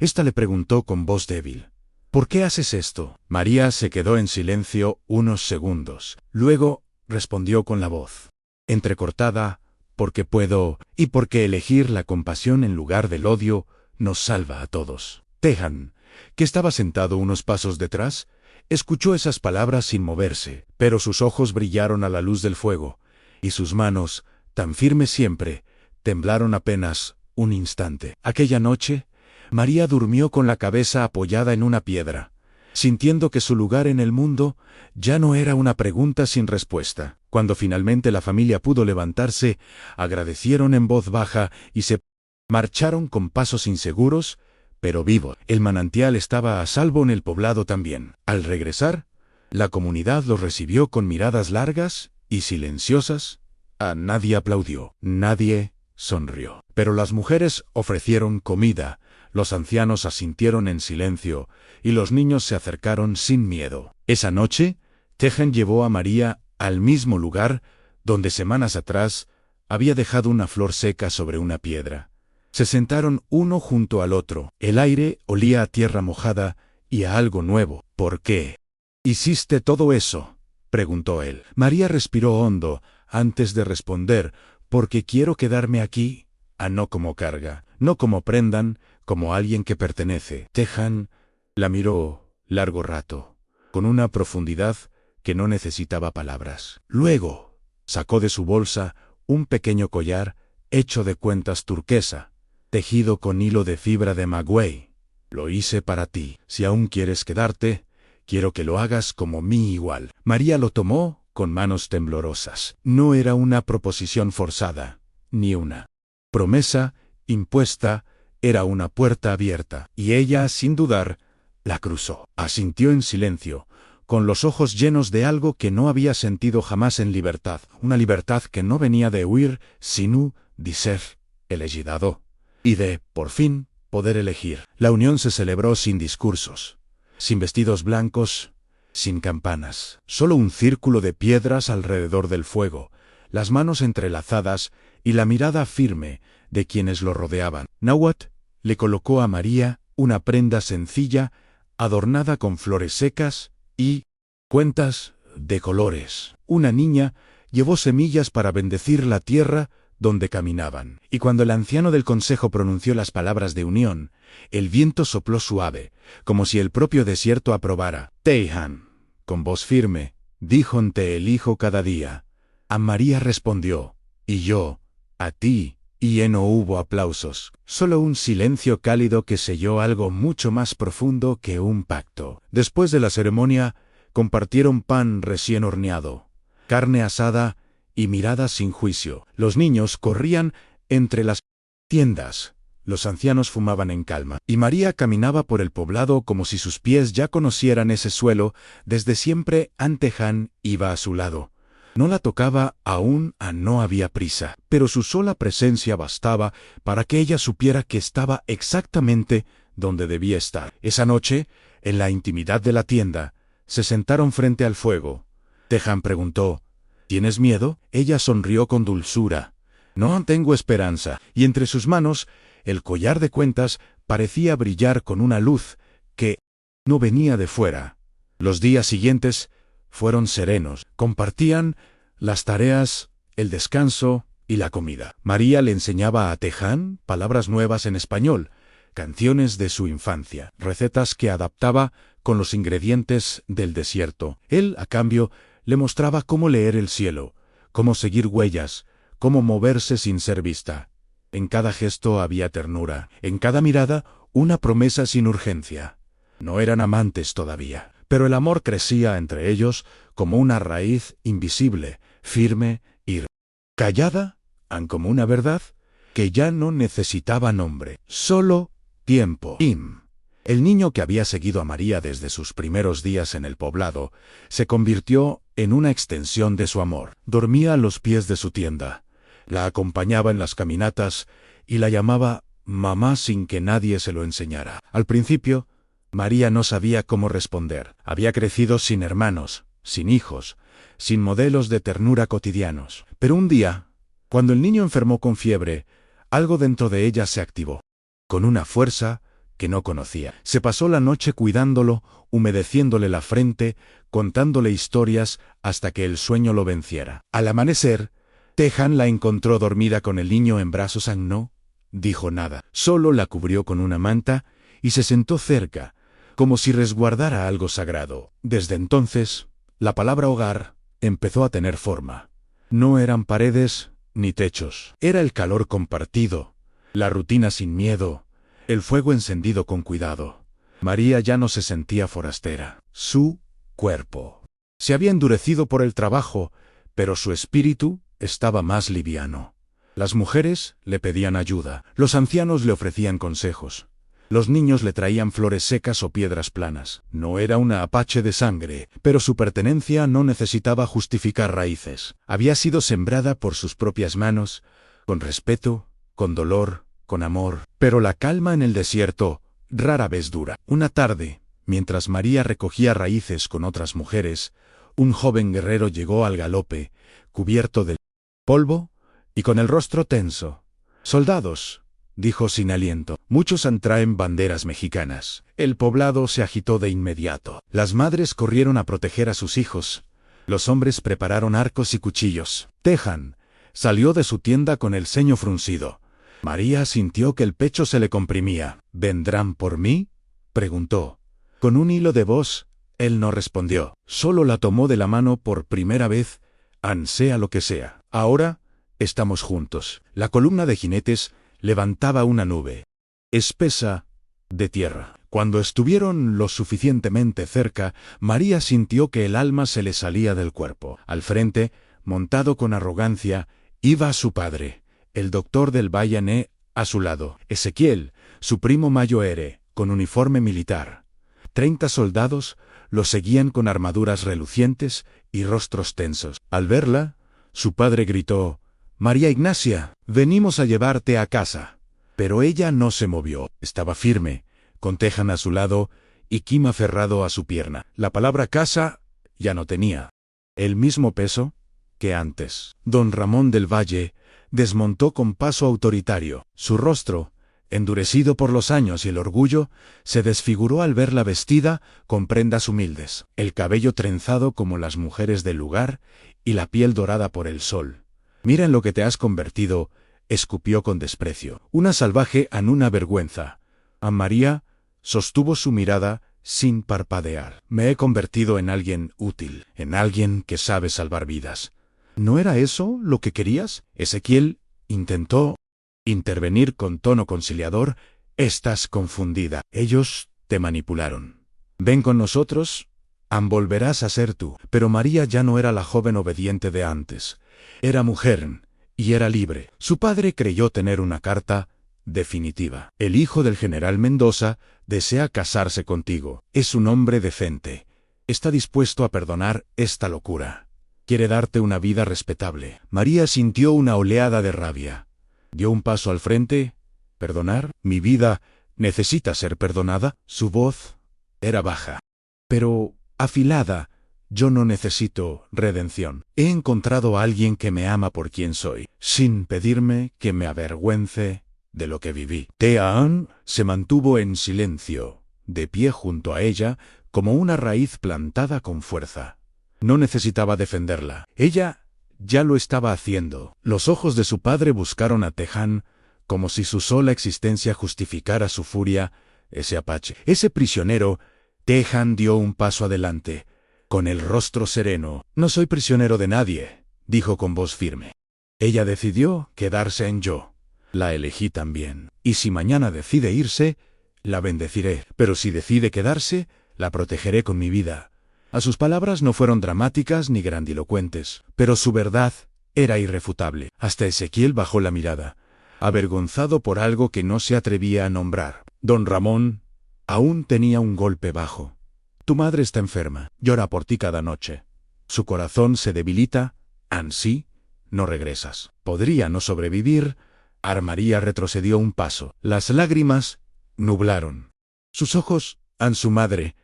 ésta le preguntó con voz débil: «¿Por qué haces esto?». María se quedó en silencio unos segundos. Luego respondió con la voz entrecortada: «Porque puedo, y porque elegir la compasión en lugar del odio nos salva a todos». Tejan, que estaba sentado unos pasos detrás, escuchó esas palabras sin moverse, pero sus ojos brillaron a la luz del fuego, y sus manos, tan firmes siempre, temblaron apenas un instante. Aquella noche, María durmió con la cabeza apoyada en una piedra, sintiendo que su lugar en el mundo ya no era una pregunta sin respuesta. Cuando finalmente la familia pudo levantarse, agradecieron en voz baja y se marcharon con pasos inseguros, pero vivos. El manantial estaba a salvo en el poblado también. Al regresar, la comunidad los recibió con miradas largas y silenciosas. A nadie aplaudió, nadie sonrió. Pero las mujeres ofrecieron comida, los ancianos asintieron en silencio y los niños se acercaron sin miedo. Esa noche, Tejan llevó a María al mismo lugar donde semanas atrás había dejado una flor seca sobre una piedra. Se sentaron uno junto al otro. El aire olía a tierra mojada y a algo nuevo. «¿Por qué hiciste todo eso?», preguntó él. María respiró hondo antes de responder: «Porque quiero quedarme aquí, no como carga, no como prendan, como alguien que pertenece». Tejan la miró largo rato, con una profundidad que no necesitaba palabras. Luego sacó de su bolsa un pequeño collar hecho de cuentas turquesa, tejido con hilo de fibra de maguey. «Lo hice para ti. Si aún quieres quedarte, quiero que lo hagas como mí igual». María lo tomó con manos temblorosas. No era una proposición forzada, ni una promesa impuesta, era una puerta abierta, y ella, sin dudar, la cruzó. Asintió en silencio, con los ojos llenos de algo que no había sentido jamás en libertad, una libertad que no venía de huir, sino de ser elegido, y de, por fin, poder elegir. La unión se celebró sin discursos, sin vestidos blancos, sin campanas, solo un círculo de piedras alrededor del fuego, las manos entrelazadas y la mirada firme de quienes lo rodeaban. Nahuatl le colocó a María una prenda sencilla, adornada con flores secas y cuentas de colores. Una niña llevó semillas para bendecir la tierra donde caminaban. Y cuando el anciano del consejo pronunció las palabras de unión, el viento sopló suave, como si el propio desierto aprobara. «Tejan», con voz firme, dijo: «Te elijo cada día». A María respondió: «Y yo, a ti». Y no hubo aplausos, solo un silencio cálido que selló algo mucho más profundo que un pacto. Después de la ceremonia, compartieron pan recién horneado, carne asada y miradas sin juicio. Los niños corrían entre las tiendas, los ancianos fumaban en calma, y María caminaba por el poblado como si sus pies ya conocieran ese suelo. Desde siempre Tejan iba a su lado. No la tocaba aún, no había prisa, pero su sola presencia bastaba para que ella supiera que estaba exactamente donde debía estar. Esa noche, en la intimidad de la tienda, se sentaron frente al fuego. Tejan preguntó: «¿Tienes miedo?». Ella sonrió con dulzura. No tengo esperanza. Y entre sus manos, el collar de cuentas parecía brillar con una luz que no venía de fuera. Los días siguientes fueron serenos. Compartían las tareas, el descanso y la comida. María le enseñaba a Teján palabras nuevas en español, canciones de su infancia, recetas que adaptaba con los ingredientes del desierto. Él, a cambio, le mostraba cómo leer el cielo, cómo seguir huellas, cómo moverse sin ser vista. En cada gesto había ternura, en cada mirada una promesa sin urgencia. No eran amantes todavía, pero el amor crecía entre ellos como una raíz invisible, firme y callada, como una verdad que ya no necesitaba nombre, solo tiempo. El niño que había seguido a María desde sus primeros días en el poblado se convirtió en una extensión de su amor. Dormía a los pies de su tienda, la acompañaba en las caminatas y la llamaba mamá sin que nadie se lo enseñara. Al principio, María no sabía cómo responder. Había crecido sin hermanos, sin hijos, sin modelos de ternura cotidianos. Pero un día, cuando el niño enfermó con fiebre, algo dentro de ella se activó, con una fuerza que no conocía. Se pasó la noche cuidándolo, humedeciéndole la frente, contándole historias hasta que el sueño lo venciera. Al amanecer, Teján la encontró dormida con el niño en brazos. No dijo nada, solo la cubrió con una manta y se sentó cerca, como si resguardara algo sagrado. Desde entonces, la palabra hogar empezó a tener forma. No eran paredes ni techos. Era el calor compartido, la rutina sin miedo, el fuego encendido con cuidado. María ya no se sentía forastera. Su cuerpo se había endurecido por el trabajo, pero su espíritu estaba más liviano. Las mujeres le pedían ayuda, los ancianos le ofrecían consejos. Los niños le traían flores secas o piedras planas. No era una apache de sangre, pero su pertenencia no necesitaba justificar raíces. Había sido sembrada por sus propias manos, con respeto, con dolor, con amor. Pero la calma en el desierto rara vez dura. Una tarde, mientras María recogía raíces con otras mujeres, un joven guerrero llegó al galope, cubierto de polvo y con el rostro tenso. «Soldados», dijo sin aliento. «Muchos traen banderas mexicanas». El poblado se agitó de inmediato. Las madres corrieron a proteger a sus hijos. Los hombres prepararon arcos y cuchillos. Teján salió de su tienda con el ceño fruncido. María sintió que el pecho se le comprimía. «¿Vendrán por mí?», preguntó. Con un hilo de voz, él no respondió. Solo la tomó de la mano por primera vez, sea lo que sea. «Ahora estamos juntos». La columna de jinetes levantaba una nube espesa de tierra. Cuando estuvieron lo suficientemente cerca, María sintió que el alma se le salía del cuerpo. Al frente, montado con arrogancia, iba su padre, el doctor del Valle, a su lado. Ezequiel, su primo mayor, con uniforme militar. 30 soldados lo seguían con armaduras relucientes y rostros tensos. Al verla, su padre gritó: «María Ignacia, venimos a llevarte a casa». Pero ella no se movió. Estaba firme, con Teján a su lado y Kim aferrado a su pierna. La palabra casa ya no tenía el mismo peso que antes. Don Ramón del Valle desmontó con paso autoritario. Su rostro, endurecido por los años y el orgullo, se desfiguró al verla vestida con prendas humildes, el cabello trenzado como las mujeres del lugar y la piel dorada por el sol. «Mira en lo que te has convertido», escupió con desprecio. Una salvaje en una vergüenza. A María sostuvo su mirada sin parpadear. «Me he convertido en alguien útil, en alguien que sabe salvar vidas». «¿No era eso lo que querías?». Ezequiel intentó intervenir con tono conciliador. «Estás confundida. Ellos te manipularon. Ven con nosotros, volverás a ser tú». Pero María ya no era la joven obediente de antes. Era mujer y era libre. Su padre creyó tener una carta definitiva. «El hijo del general Mendoza desea casarse contigo. Es un hombre decente. Está dispuesto a perdonar esta locura. Quiere darte una vida respetable». María sintió una oleada de rabia. Dio un paso al frente. «¿Perdonar? ¿Mi vida necesita ser perdonada?». Su voz era baja, pero afilada Yo no necesito redención. He encontrado a alguien que me ama por quien soy, sin pedirme que me avergüence de lo que viví. Teaan se mantuvo en silencio, de pie junto a ella, como una raíz plantada con fuerza. No necesitaba defenderla. Ella ya lo estaba haciendo. Los ojos de su padre buscaron a Tejan, como si su sola existencia justificara su furia. Ese apache, ese prisionero. Tejan dio un paso adelante, con el rostro sereno. No soy prisionero de nadie, dijo con voz firme. Ella decidió quedarse en Yo. La elegí también. Y si mañana decide irse, la bendeciré. Pero si decide quedarse, la protegeré con mi vida. A sus palabras no fueron dramáticas ni grandilocuentes, pero su verdad era irrefutable. Hasta Ezequiel bajó la mirada, avergonzado por algo que no se atrevía a nombrar. Don Ramón aún tenía un golpe bajo. Tu madre está enferma, llora por ti cada noche. Su corazón se debilita, ansí no regresas. Podría no sobrevivir. María retrocedió un paso. Las lágrimas nublaron sus ojos. Su madre,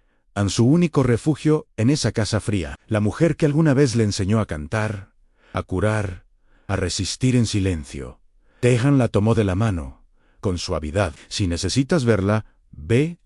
su único refugio en esa casa fría, la mujer que alguna vez le enseñó a cantar, a curar, a resistir en silencio. Tejan la tomó de la mano, con suavidad. Si necesitas verla, ve,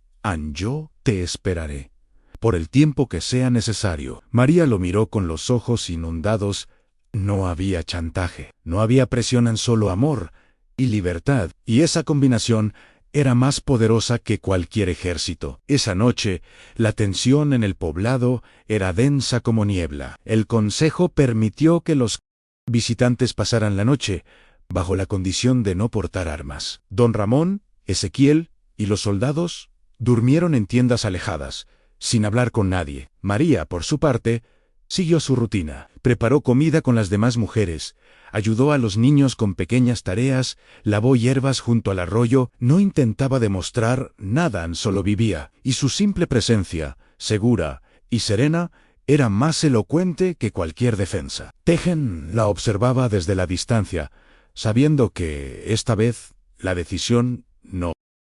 yo te esperaré. Por el tiempo que sea necesario. María lo miró con los ojos inundados. No había chantaje, no había presión, solo amor y libertad, y esa combinación era más poderosa que cualquier ejército. Esa noche, la tensión en el poblado era densa como niebla. El consejo permitió que los visitantes pasaran la noche, bajo la condición de no portar armas. Don Ramón, Ezequiel y los soldados durmieron en tiendas alejadas, sin hablar con nadie. María, por su parte, siguió su rutina. Preparó comida con las demás mujeres, ayudó a los niños con pequeñas tareas, lavó hierbas junto al arroyo. No intentaba demostrar nada, solo vivía, y su simple presencia, segura y serena, era más elocuente que cualquier defensa. Tejan la observaba desde la distancia, sabiendo que, esta vez, la decisión no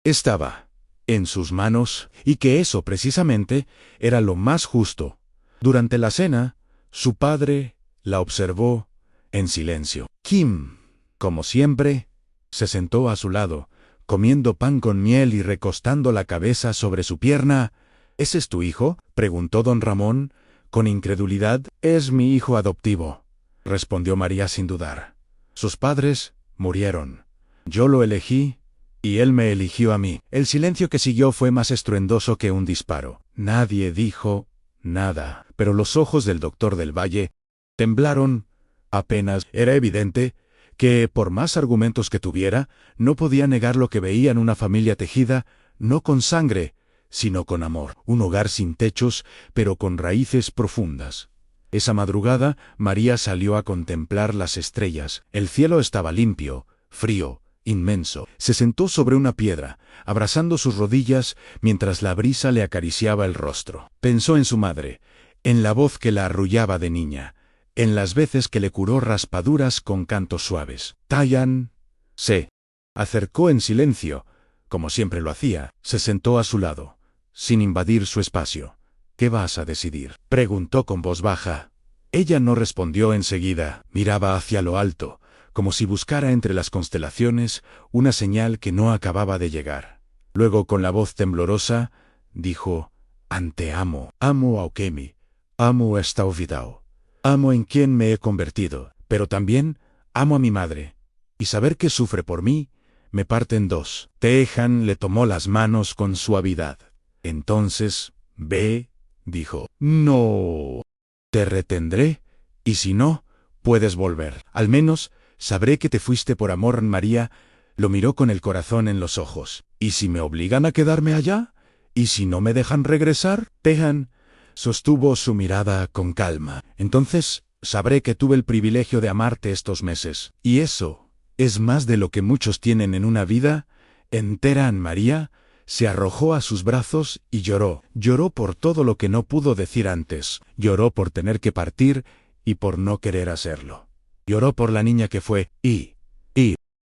estaba en sus manos, y que eso precisamente era lo más justo. Durante la cena, su padre la observó en silencio. Kim, como siempre, se sentó a su lado, comiendo pan con miel y recostando la cabeza sobre su pierna. ¿Ese es tu hijo?, preguntó don Ramón, con incredulidad. Es mi hijo adoptivo, respondió María sin dudar. Sus padres murieron. Yo lo elegí, y él me eligió a mí. El silencio que siguió fue más estruendoso que un disparo. Nadie dijo nada, pero los ojos del doctor del Valle temblaron. Apenas era evidente que, por más argumentos que tuviera, no podía negar lo que veía en una familia tejida, no con sangre, sino con amor. Un hogar sin techos, pero con raíces profundas. Esa madrugada, María salió a contemplar las estrellas. El cielo estaba limpio, frío, inmenso. Se sentó sobre una piedra, abrazando sus rodillas, mientras la brisa le acariciaba el rostro. Pensó en su madre, en la voz que la arrullaba de niña, en las veces que le curó raspaduras con cantos suaves. Tayan se acercó en silencio, como siempre lo hacía. Se sentó a su lado, sin invadir su espacio. ¿Qué vas a decidir?, preguntó con voz baja. Ella no respondió enseguida. Miraba hacia lo alto, como si buscara entre las constelaciones una señal que no acababa de llegar. Luego, con la voz temblorosa, dijo: Ante amo a Okemi, amo a Stauvidao, amo en quien me he convertido, pero también amo a mi madre, y saber que sufre por mí me parte en dos. Tejan le tomó las manos con suavidad. Entonces, ve, dijo. No te retendré, y si no, puedes volver. Al menos sabré que te fuiste por amor. María lo miró con el corazón en los ojos. ¿Y si me obligan a quedarme allá? ¿Y si no me dejan regresar? Tejan sostuvo su mirada con calma. Entonces sabré que tuve el privilegio de amarte estos meses. Y eso es más de lo que muchos tienen en una vida entera. María se arrojó a sus brazos y lloró. Lloró por todo lo que no pudo decir antes. Lloró por tener que partir y por no querer hacerlo. Lloró por la niña que fue y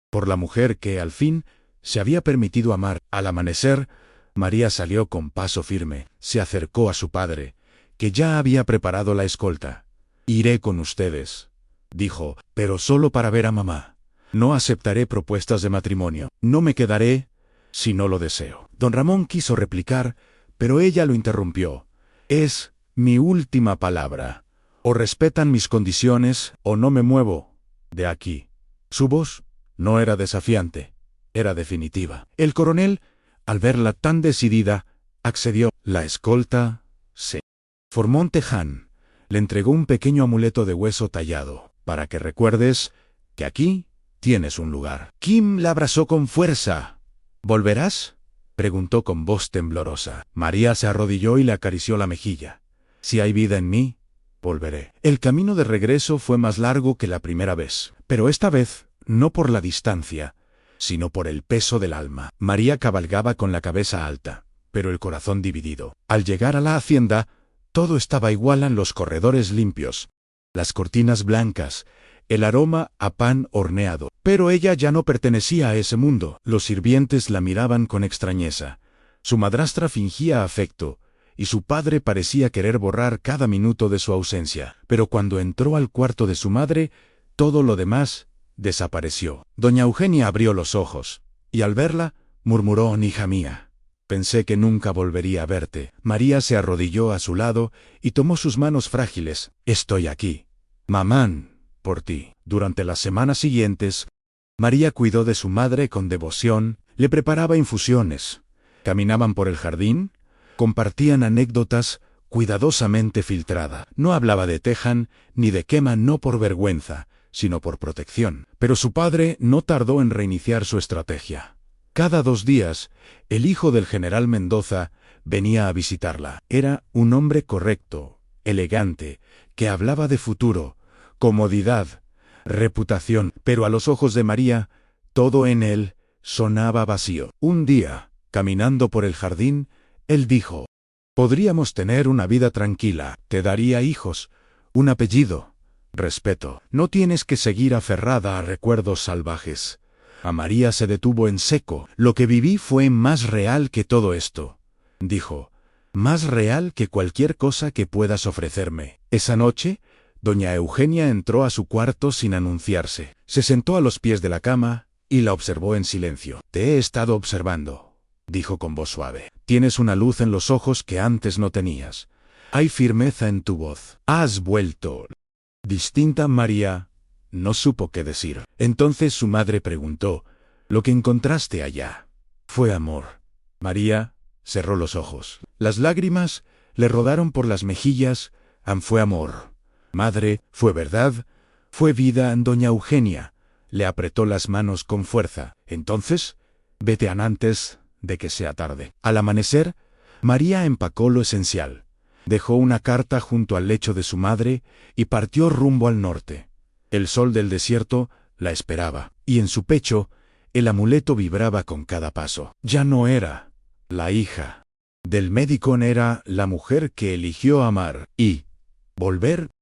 por la mujer que, al fin, se había permitido amar. Al amanecer, María salió con paso firme. Se acercó a su padre, que ya había preparado la escolta. «Iré con ustedes», dijo, «pero solo para ver a mamá. No aceptaré propuestas de matrimonio. No me quedaré si no lo deseo». Don Ramón quiso replicar, pero ella lo interrumpió. «Es mi última palabra. O respetan mis condiciones o no me muevo de aquí». Su voz no era desafiante, era definitiva. El coronel, al verla tan decidida, accedió. La escolta se formó un teján. Le entregó un pequeño amuleto de hueso tallado, para que recuerdes que aquí tienes un lugar. Kim la abrazó con fuerza. «¿Volverás?», preguntó con voz temblorosa. María se arrodilló y le acarició la mejilla. «Si hay vida en mí, volveré». El camino de regreso fue más largo que la primera vez, pero esta vez no por la distancia, sino por el peso del alma. María cabalgaba con la cabeza alta, pero el corazón dividido. Al llegar a la hacienda, todo estaba igual en los corredores limpios, las cortinas blancas, el aroma a pan horneado. Pero ella ya no pertenecía a ese mundo. Los sirvientes la miraban con extrañeza. Su madrastra fingía afecto, y su padre parecía querer borrar cada minuto de su ausencia. Pero cuando entró al cuarto de su madre, todo lo demás desapareció. Doña Eugenia abrió los ojos, y al verla, murmuró: «Hija mía, pensé que nunca volvería a verte». María se arrodilló a su lado y tomó sus manos frágiles. «Estoy aquí, mamán, por ti». Durante las semanas siguientes, María cuidó de su madre con devoción, le preparaba infusiones. Caminaban por el jardín, compartían anécdotas cuidadosamente filtrada. No hablaba de Tejan ni de Quema, no por vergüenza, sino por protección. Pero su padre no tardó en reiniciar su estrategia. Cada 2 días, el hijo del general Mendoza venía a visitarla. Era un hombre correcto, elegante, que hablaba de futuro, comodidad, reputación, pero a los ojos de María, todo en él sonaba vacío. Un día, caminando por el jardín, él dijo: «Podríamos tener una vida tranquila. Te daría hijos, un apellido, respeto. No tienes que seguir aferrada a recuerdos salvajes». A María se detuvo en seco. «Lo que viví fue más real que todo esto», dijo, «más real que cualquier cosa que puedas ofrecerme». Esa noche, doña Eugenia entró a su cuarto sin anunciarse. Se sentó a los pies de la cama y la observó en silencio. «Te he estado observando», dijo con voz suave. «Tienes una luz en los ojos que antes no tenías. Hay firmeza en tu voz. Has vuelto distinta». María no supo qué decir. Entonces su madre preguntó: «¿Lo que encontraste allá fue amor?». María cerró los ojos. Las lágrimas le rodaron por las mejillas. «Fue amor, madre, fue verdad, fue vida». Doña Eugenia le apretó las manos con fuerza. «Entonces, vete antes de que sea tarde». Al amanecer, María empacó lo esencial. Dejó una carta junto al lecho de su madre y partió rumbo al norte. El sol del desierto la esperaba, y en su pecho el amuleto vibraba con cada paso. Ya no era la hija del médico, era la mujer que eligió amar y volver.